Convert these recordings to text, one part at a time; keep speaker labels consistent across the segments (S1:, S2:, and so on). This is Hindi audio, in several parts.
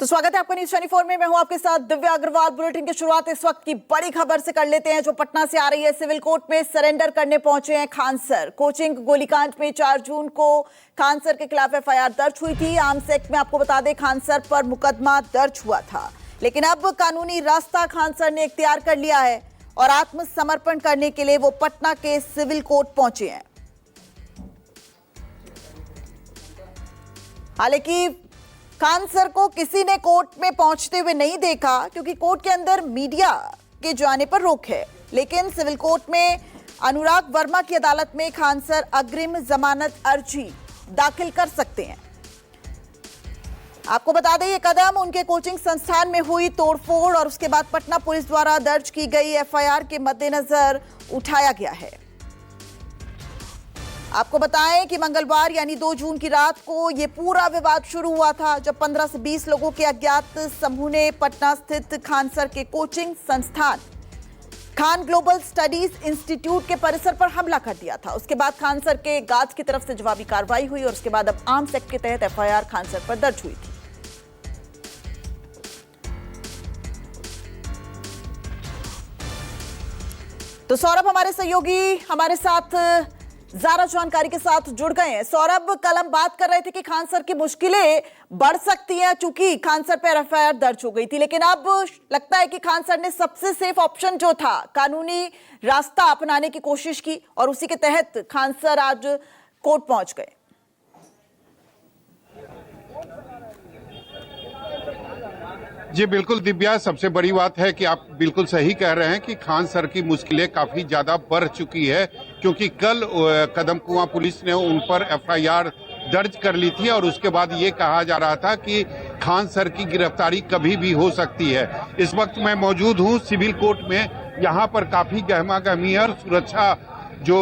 S1: तो स्वागत है आपका न्यूज़ 24 में। मैं हूं आपके साथ दिव्या अग्रवाल। बुलेटिन की शुरुआत इस वक्त की बड़ी खबर से कर लेते हैं जो पटना से आ रही है। सिविल कोर्ट में सरेंडर करने पहुंचे हैं खान सर। कोचिंग गोलीकांड में 4 जून को खान सर के खिलाफ एफआईआर दर्ज हुई थी। आर्म्स एक्ट में आपको बता दें खान सर पर मुकदमा दर्ज हुआ था, लेकिन अब कानूनी रास्ता खान सर ने इख्तियार कर लिया है और आत्मसमर्पण करने के लिए वो पटना के सिविल कोर्ट पहुंचे हैं। हालांकि खान सर को किसी ने कोर्ट में पहुंचते हुए नहीं देखा क्योंकि कोर्ट के अंदर मीडिया के जाने पर रोक है, लेकिन सिविल कोर्ट में अनुराग वर्मा की अदालत में खान सर अग्रिम जमानत अर्जी दाखिल कर सकते हैं। आपको बता दें ये कदम उनके कोचिंग संस्थान में हुई तोड़फोड़ और उसके बाद पटना पुलिस द्वारा दर्ज की गई एफआईआर के मद्देनजर उठाया गया है। आपको बताएं कि मंगलवार यानी 2 जून की रात को यह पूरा विवाद शुरू हुआ था जब 15 से 20 लोगों के अज्ञात समूह ने पटना स्थित खान सर के कोचिंग संस्थान खान ग्लोबल स्टडीज इंस्टीट्यूट के परिसर पर हमला कर दिया था। उसके बाद खान सर के गार्ड्स की तरफ से जवाबी कार्रवाई हुई और उसके बाद अब आर्म्स एक्ट के तहत एफआईआर खान सर पर दर्ज हुई थी। तो सौरभ हमारे सहयोगी हमारे साथ ज्यादा जानकारी के साथ जुड़ गए हैं। सौरभ, कल हम बात कर रहे थे कि खान सर की मुश्किलें बढ़ सकती हैं चूंकि खान सर पर एफआईआर दर्ज हो गई थी, लेकिन अब लगता है कि खान सर ने सबसे सेफ ऑप्शन जो था कानूनी रास्ता अपनाने की कोशिश की और उसी के तहत खान सर आज कोर्ट पहुंच गए।
S2: जी बिल्कुल दिव्या, सबसे बड़ी बात है कि आप बिल्कुल सही कह रहे हैं कि खान सर की मुश्किलें काफी ज्यादा बढ़ चुकी है क्योंकि कल कदमकुआं पुलिस ने उन पर एफआईआर दर्ज कर ली थी और उसके बाद ये कहा जा रहा था कि खान सर की गिरफ्तारी कभी भी हो सकती है। इस वक्त मैं मौजूद हूँ सिविल कोर्ट में। यहाँ पर काफी गहमा गहमी है और सुरक्षा जो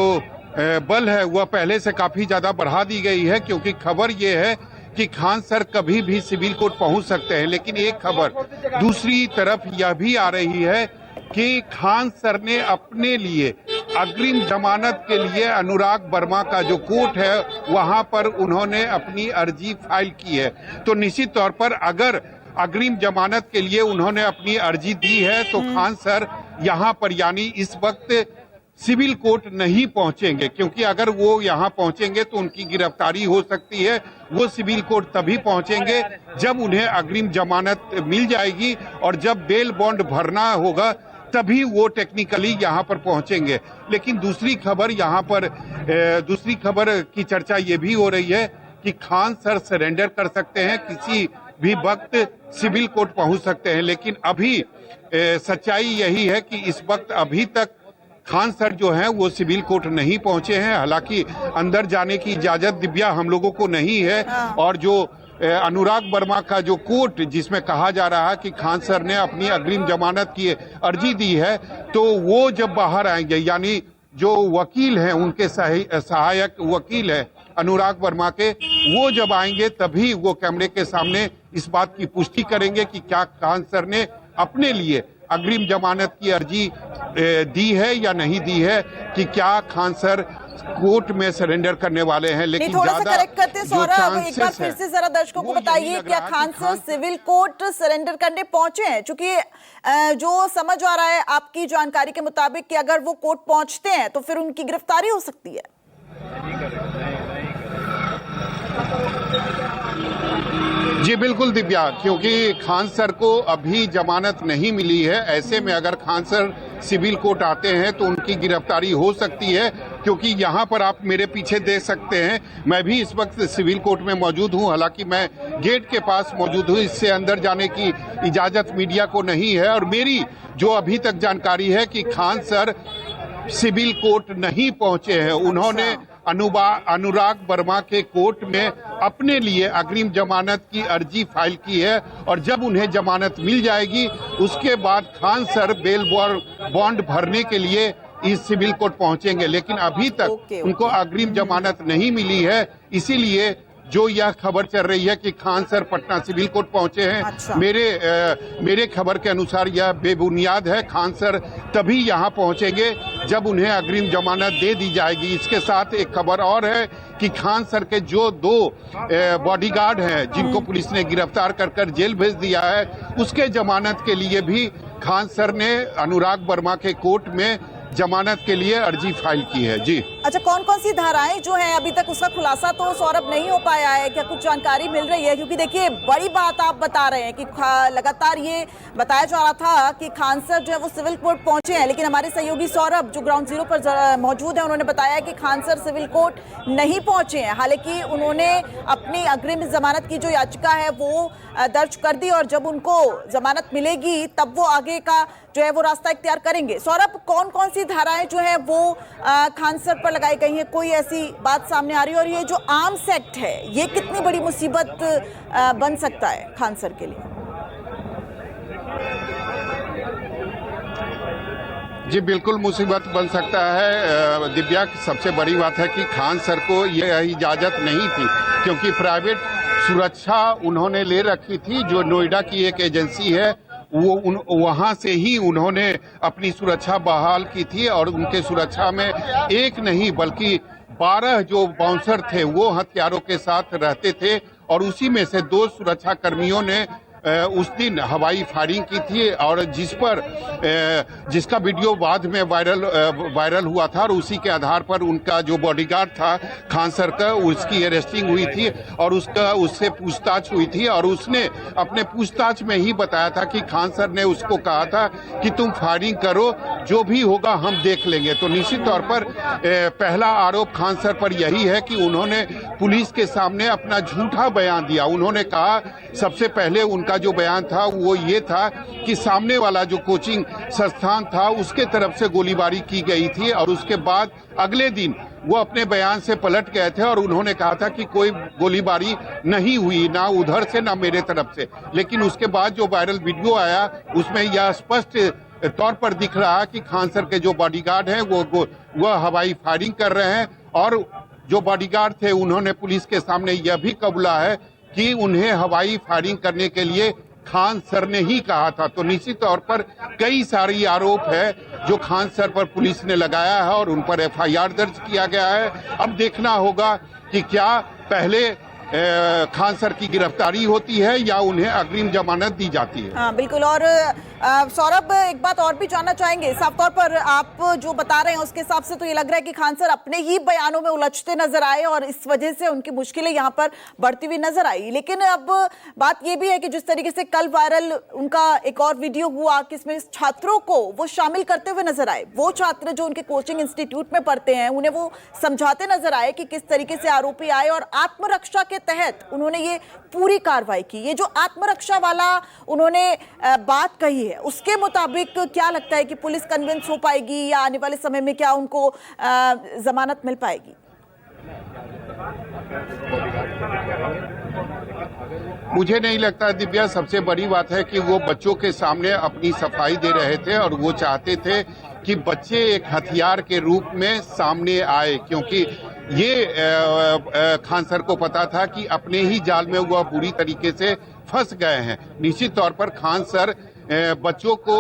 S2: बल है वह पहले से काफी ज्यादा बढ़ा दी गई है क्योंकि खबर ये है कि खान सर कभी भी सिविल कोर्ट पहुंच सकते हैं। लेकिन एक खबर दूसरी तरफ यह भी आ रही है कि खान सर ने अपने लिए अग्रिम जमानत के लिए अनुराग वर्मा का जो कोर्ट है वहां पर उन्होंने अपनी अर्जी फाइल की है। तो निश्चित तौर पर अगर अग्रिम जमानत के लिए उन्होंने अपनी अर्जी दी है तो खान सर यहां पर यानी इस वक्त सिविल कोर्ट नहीं पहुंचेंगे क्योंकि अगर वो यहां पहुंचेंगे तो उनकी गिरफ्तारी हो सकती है। वो सिविल कोर्ट तभी पहुंचेंगे जब उन्हें अग्रिम जमानत मिल जाएगी और जब बेल बॉन्ड भरना होगा तभी वो टेक्निकली यहां पर पहुंचेंगे। लेकिन दूसरी खबर की चर्चा ये भी हो रही है कि खान सर सरेंडर कर सकते हैं, किसी भी वक्त सिविल कोर्ट पहुंच सकते हैं। लेकिन अभी सच्चाई यही है कि इस वक्त अभी तक खान सर जो हैं वो सिविल कोर्ट नहीं पहुंचे हैं। हालांकि अंदर जाने की इजाजत दिव्या हम लोगों को नहीं है और जो अनुराग वर्मा का जो कोर्ट जिसमें कहा जा रहा है कि खान सर ने अपनी अग्रिम जमानत की अर्जी दी है तो वो जब बाहर आएंगे यानी जो वकील हैं उनके सहायक वकील है अनुराग वर्मा के, वो जब आएंगे तभी वो कैमरे के सामने इस बात की पुष्टि करेंगे कि क्या खान सर ने अपने लिए अग्रिम जमानत की अर्जी दी है या नहीं दी है, कि क्या खान सर कोर्ट में सरेंडर करने वाले हैं। लेकिन
S1: थोड़ा सा करेक्ट करते हैं सौरभ, एक बार फिर से जरा दर्शकों को बताइए क्या Khan sir civil court surrender करने पहुंचे हैं? चूंकि जो समझ आ रहा है आपकी जानकारी के मुताबिक कि अगर वो कोर्ट पहुंचते हैं तो फिर उनकी गिरफ्तारी हो सकती है।
S2: जी बिल्कुल दिव्या, क्योंकि खान सर को अभी जमानत नहीं मिली है। ऐसे में अगर खान सर सिविल कोर्ट आते हैं तो उनकी गिरफ्तारी हो सकती है क्योंकि यहाँ पर आप मेरे पीछे देख सकते हैं मैं भी इस वक्त सिविल कोर्ट में मौजूद हूँ। हालांकि मैं गेट के पास मौजूद हूँ, इससे अंदर जाने की इजाजत मीडिया को नहीं है। और मेरी जो अभी तक जानकारी है कि खान सर सिविल कोर्ट नहीं पहुंचे हैं। उन्होंने अनुराग वर्मा के कोर्ट में अपने लिए अग्रिम जमानत की अर्जी फाइल की है और जब उन्हें जमानत मिल जाएगी उसके बाद खान सर बेल बॉन्ड भरने के लिए इस सिविल कोर्ट पहुंचेंगे। लेकिन अभी तक उनको अग्रिम जमानत नहीं मिली है, इसीलिए जो यह खबर चल रही है कि Khan sir Patna civil court पहुंचे हैं।
S1: अच्छा।
S2: मेरे खबर के अनुसार यह बेबुनियाद है। खान सर तभी यहां पहुंचेंगे जब उन्हें अग्रिम जमानत दे दी जाएगी। इसके साथ एक खबर और है कि खान सर के जो 2 बॉडीगार्ड हैं जिनको पुलिस ने गिरफ्तार कर जेल भेज दिया है, उसके जमानत के लिए भी खान सर ने अनुराग वर्मा के कोर्ट में जमानत के लिए अर्जी फाइल की है। जी
S1: अच्छा, कौन कौन सी धाराएं जो हैं अभी तक उसका खुलासा तो सौरभ नहीं हो पाया है, क्या कुछ जानकारी मिल रही है? क्योंकि देखिए बड़ी बात आप बता रहे हैं कि लगातार ये बताया जा रहा था कि खान सर जो है वो सिविल कोर्ट पहुंचे हैं, लेकिन हमारे सहयोगी सौरभ जो ग्राउंड जीरो पर मौजूद है उन्होंने बताया कि खान सर सिविल कोर्ट नहीं पहुंचे हैं। हालांकि उन्होंने अपनी अग्रिम जमानत की जो याचिका है वो दर्ज कर दी और जब उनको जमानत मिलेगी तब वो आगे का जो है वो रास्ता इख्तियार करेंगे। सौरभ, कौन कौन सी धाराएं जो है वो खान सर पर लगाई गई हैं, कोई ऐसी बात सामने आ रही है? और ये जो आर्म्स एक्ट है ये कितनी बड़ी मुसीबत बन सकता है खान सर के लिए?
S2: जी बिल्कुल मुसीबत बन सकता है दिव्या। सबसे बड़ी बात है कि खान सर को यह इजाजत नहीं थी, क्योंकि प्राइवेट सुरक्षा उन्होंने ले रखी थी। जो नोएडा की एक एजेंसी है वो वहां से ही उन्होंने अपनी सुरक्षा बहाल की थी और उनके सुरक्षा में एक नहीं बल्कि 12 जो बाउंसर थे वो हथियारों के साथ रहते थे और उसी में से 2 सुरक्षा कर्मियों ने उस दिन हवाई फायरिंग की थी और जिसका वीडियो बाद में वायरल हुआ था और उसी के आधार पर उनका जो बॉडीगार्ड था खान सर का, उसकी अरेस्टिंग हुई थी और उससे पूछताछ हुई थी और उसने अपने पूछताछ में ही बताया था कि खान सर ने उसको कहा था कि तुम फायरिंग करो, जो भी होगा हम देख लेंगे। तो निश्चित तौर पर पहला आरोप खान सर पर यही है कि उन्होंने पुलिस के सामने अपना झूठा बयान दिया। उन्होंने कहा, सबसे पहले उनका जो बयान था वो ये था कि सामने वाला जो कोचिंग संस्थान था उसके तरफ से गोलीबारी की गई थी और उसके बाद अगले दिन वो अपने बयान से पलट गए थे और उन्होंने कहा था कि कोई गोलीबारी नहीं हुई, ना उधर से ना मेरे तरफ से। लेकिन उसके बाद जो वायरल वीडियो आया उसमें यह स्पष्ट तौर पर दिख रहा है कि खान सर के जो बॉडीगार्ड हैं वो हवाई फायरिंग कर रहे हैं और जो बॉडीगार्ड थे उन्होंने पुलिस के सामने यह भी कबूला है कि उन्हें हवाई फायरिंग करने के लिए खान सर ने ही कहा था। तो निश्चित तौर पर कई सारे आरोप है जो खान सर पर पुलिस ने लगाया है और उन पर एफआईआर दर्ज किया गया है। अब देखना होगा कि क्या पहले खान सर की गिरफ्तारी होती है या उन्हें अग्रिम जमानत दी जाती है।
S1: हाँ बिल्कुल। और सौरभ, एक बात और भी जानना चाहेंगे। साफ तौर पर आप जो बता रहे हैं उसके हिसाब से तो ये लग रहा है कि खान सर अपने ही बयानों में उलझते नजर आए और इस वजह से उनकी मुश्किलें यहाँ पर बढ़ती हुई नजर आई। लेकिन अब बात ये भी है कि जिस तरीके से कल वायरल उनका एक और वीडियो हुआ कि इसमें छात्रों को वो शामिल करते हुए नजर आए, वो छात्र जो उनके कोचिंग इंस्टीट्यूट में पढ़ते हैं उन्हें वो समझाते नजर आए कि किस तरीके से आरोपी आए और आत्मरक्षा के तहत उन्होंने ये पूरी कार्रवाई की। ये जो आत्मरक्षा वाला उन्होंने बात कही है उसके मुताबिक क्या लगता है कि पुलिस कन्विंस हो पाएगी या आने वाले समय में क्या उनको जमानत मिल पाएगी?
S2: मुझे नहीं लगता दिव्या। सबसे बड़ी बात है कि वो बच्चों के सामने अपनी सफाई दे रहे थे और वो चाहते थे कि बच्चे एक हथियार के रूप में सामने आए, क्योंकि ये खान सर को पता था कि अपने ही जाल में वह बुरी तरीके से फंस गए हैं। निश्चित तौर पर खान सर बच्चों को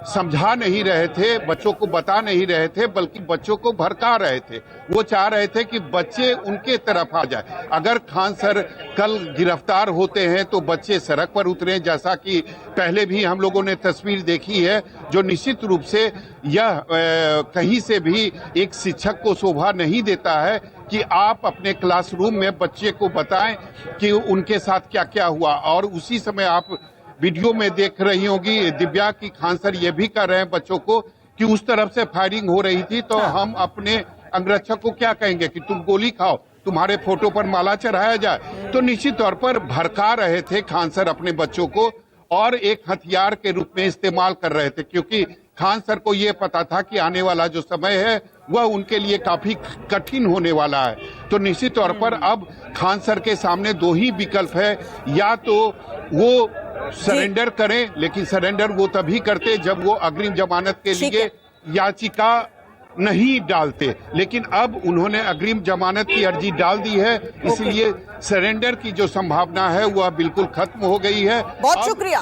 S2: समझा नहीं रहे थे, बच्चों को बता नहीं रहे थे, बल्कि बच्चों को भड़का रहे थे। वो चाह रहे थे कि बच्चे उनके तरफ आ जाए। अगर खान सर कल गिरफ्तार होते हैं तो बच्चे सड़क पर उतरे, जैसा कि पहले भी हम लोगों ने तस्वीर देखी है, जो निश्चित रूप से यह कहीं से भी एक शिक्षक को शोभा नहीं देता है कि आप अपने क्लासरूम में बच्चे को बताएं कि उनके साथ क्या क्या हुआ। और उसी समय आप वीडियो में देख रही होगी दिव्या की खान सर ये भी कर रहे हैं बच्चों को कि उस तरफ से फायरिंग हो रही थी तो हम अपने अंगरक्षक को क्या कहेंगे कि तुम गोली खाओ, तुम्हारे फोटो पर माला चढ़ाया जाए। तो निश्चित तौर पर भड़का रहे थे खान सर अपने बच्चों को और एक हथियार के रूप में इस्तेमाल कर रहे थे, क्योंकि खान सर को ये पता था कि आने वाला जो समय है वह उनके लिए काफी कठिन होने वाला है। तो निश्चित तौर पर अब खान सर के सामने 2 ही विकल्प है, या तो वो सरेंडर करें, लेकिन सरेंडर वो तभी करते जब वो अग्रिम जमानत के लिए याचिका नहीं डालते, लेकिन अब उन्होंने अग्रिम जमानत की अर्जी डाल दी है, इसलिए सरेंडर की जो संभावना है वह बिल्कुल खत्म हो गई है।
S1: बहुत शुक्रिया।